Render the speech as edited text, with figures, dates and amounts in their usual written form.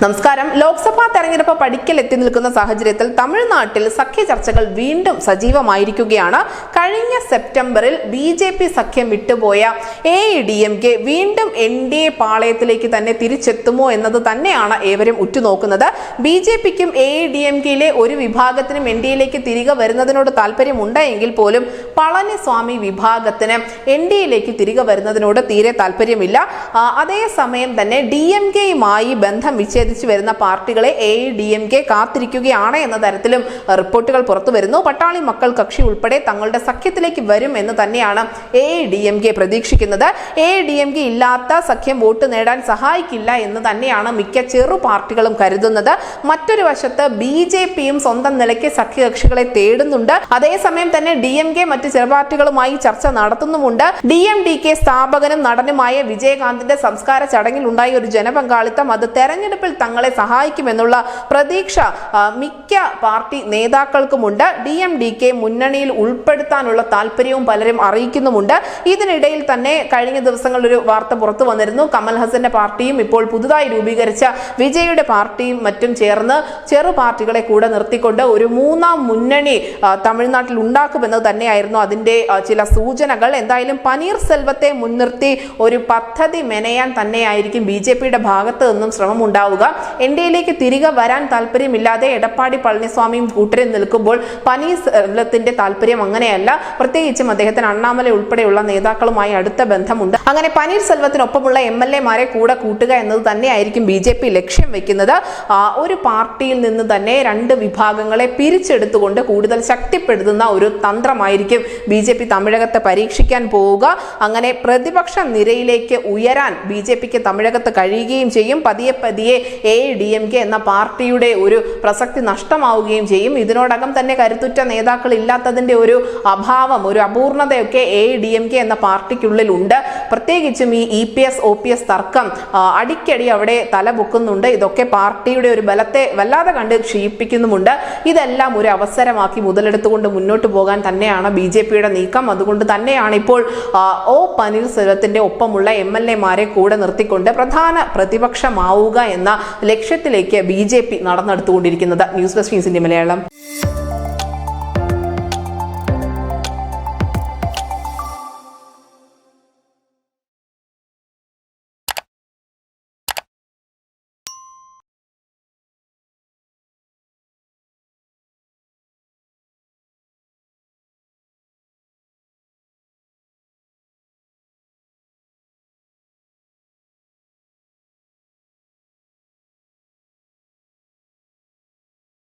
നമസ്കാരം. ലോക്സഭാ തെരഞ്ഞെടുപ്പ് പടിക്കൽ എത്തി നിൽക്കുന്ന സാഹചര്യത്തിൽ തമിഴ്നാട്ടിൽ സഖ്യ ചർച്ചകൾ വീണ്ടും സജീവമായിരിക്കുകയാണ്. കഴിഞ്ഞ സെപ്റ്റംബറിൽ BJP സഖ്യം വിട്ടുപോയ AIADMK വീണ്ടും NDA പാളയത്തിലേക്ക് തന്നെ തിരിച്ചെത്തുമോ എന്നത് തന്നെയാണ് ഏവരും ഉറ്റുനോക്കുന്നത്. BJPക്കും AIADMKയിലെ ഒരു വിഭാഗത്തിനും NDAയിലേക്ക് തിരികെ വരുന്നതിനോട് താല്പര്യമുണ്ടെങ്കിൽ പോലും പളനിസ്വാമി വിഭാഗത്തിന് NDAയിലേക്ക് തിരികെ വരുന്നതിനോട് തീരെ താല്പര്യമില്ല. അതേസമയം തന്നെ DMKയുമായി ബന്ധം വിച്ഛേദിച്ചു വരുന്ന പാർട്ടികളെ AIADMK കാത്തിരിക്കുകയാണ് എന്ന തരത്തിലും റിപ്പോർട്ടുകൾ പുറത്തു വരുന്നു. പട്ടാളി മക്കൾ കക്ഷി ഉൾപ്പെടെ തങ്ങളുടെ സഖ്യത്തിലേക്ക് വരും എന്ന് തന്നെയാണ് AIADMK പ്രതീക്ഷിക്കുന്നത്. AIADMK ഇല്ലാത്ത സഖ്യം വോട്ട് നേടാൻ സഹായിക്കില്ല എന്ന് തന്നെയാണ് മിക്ക ചെറു പാർട്ടികളും കരുതുന്നത്. മറ്റൊരു വശത്ത് BJPയും സ്വന്തം നിലയ്ക്ക് സഖ്യകക്ഷികളെ തേടുന്നുണ്ട്. അതേസമയം തന്നെ DMK മറ്റ് ചെറു പാർട്ടികളുമായി ചർച്ച നടത്തുന്നുമുണ്ട്. DMDK സ്ഥാപകനും നടനുമായ വിജയകാന്തിന്റെ സംസ്കാര ചടങ്ങിൽ ഉണ്ടായ ഒരു ജനപങ്കാളിത്തം അത് തെരഞ്ഞെടുപ്പിൽ തങ്ങളെ സഹായിക്കുമെന്നുള്ള പ്രതീക്ഷ മിക്ക പാർട്ടി നേതാക്കൾക്കുമുണ്ട്. DMDK മുന്നണിയിൽ ഉൾപ്പെടുത്താനുള്ള താല്പര്യവും പലരും അറിയിക്കുന്നുമുണ്ട്. ഇതിനിടയിൽ തന്നെ കഴിഞ്ഞ ദിവസങ്ങളിൽ ഒരു വാർത്ത പുറത്തു വന്നിരുന്നു. കമൽ ഹസന്റെ പാർട്ടിയും ഇപ്പോൾ പുതുതായി രൂപീകരിച്ച വിജയുടെ പാർട്ടിയും മറ്റും ചേർന്ന് ചെറു പാർട്ടികളെ കൂടെ നിർത്തിക്കൊണ്ട് ഒരു മൂന്നാം മുന്നണി തമിഴ്നാട്ടിൽ ഉണ്ടാക്കുമെന്നത് തന്നെയായിരുന്നു അതിന്റെ ചില സൂചനകൾ. എന്തായാലും പനീർ സെൽവത്തെ മുൻനിർത്തി ഒരു പദ്ധതി മെനയാൻ തന്നെയായിരിക്കും BJPയുടെ ഭാഗത്ത് നിന്നും ശ്രമമുണ്ടാവുക. NDAയിലേക്ക് തിരികെ വരാൻ താല്പര്യമില്ലാതെ എടപ്പാടി പളനിസ്വാമിയും കൂട്ടരും നിൽക്കുമ്പോൾ പനീർ സെൽവത്തിന്റെ താല്പര്യം അങ്ങനെയല്ല. പ്രത്യേകിച്ചും അദ്ദേഹത്തിന് അണ്ണാമല ഉൾപ്പെടെയുള്ള നേതാക്കളുമായി അടുത്ത ബന്ധമുണ്ട്. അങ്ങനെ പനീർ സെൽവത്തിനൊപ്പമുള്ള MLAമാരെ കൂടെ കൂട്ടുക എന്നത് തന്നെയായിരിക്കും BJP ലക്ഷ്യം വെക്കുന്നത്. ഒരു പാർട്ടിയിൽ നിന്ന് തന്നെ രണ്ട് വിഭാഗങ്ങളെ പിരിച്ചെടുത്തുകൊണ്ട് കൂടുതൽ ശക്തിപ്പെടുത്തുന്ന ഒരു തന്ത്രമായിരിക്കും BJP തമിഴകത്ത് പരീക്ഷിക്കാൻ പോവുക. അങ്ങനെ പ്രതിപക്ഷ നിരയിലേക്ക് ഉയരാൻ BJPക്ക് തമിഴകത്ത് കഴിയുകയും ചെയ്യും. പതിയെ പതിയെ AIADMK എന്ന പാർട്ടിയുടെ ഒരു പ്രസക്തി നഷ്ടമാവുകയും ചെയ്യും. ഇതിനോടകം തന്നെ കരുത്തുറ്റ നേതാക്കൾ ഇല്ലാത്തതിന്റെ ഒരു അഭാവം, ഒരു അപൂർണതയൊക്കെ AIADMK എന്ന പാർട്ടിക്കുള്ളിൽ ഉണ്ട്. പ്രത്യേകിച്ചും ഈ EPS OPS തർക്കം അടിക്കടി അവിടെ തലപൊക്കുന്നുണ്ട്. ഇതൊക്കെ പാർട്ടിയുടെ ഒരു ബലത്തെ വല്ലാതെ കണ്ട് ക്ഷയിപ്പിക്കുന്നുമുണ്ട്. ഇതെല്ലാം ഒരു അവസരമാക്കി മുതലെടുത്തുകൊണ്ട് മുന്നോട്ട് പോകാൻ തന്നെയാണ് BJPയുടെ നീക്കം. അതുകൊണ്ട് തന്നെയാണ് ഇപ്പോൾ O പനീർസെൽവത്തിന്റെ ഒപ്പമുള്ള MLAമാരെ കൂടെ നിർത്തിക്കൊണ്ട് പ്രധാന പ്രതിപക്ഷമാവുക എന്ന ലക്ഷ്യത്തിലേക്ക് BJP നടന്നെടുത്തുകൊണ്ടിരിക്കുന്നത്. ന്യൂസ് ഡെസ്ക് ന്യൂസിന്റെ മലയാളം.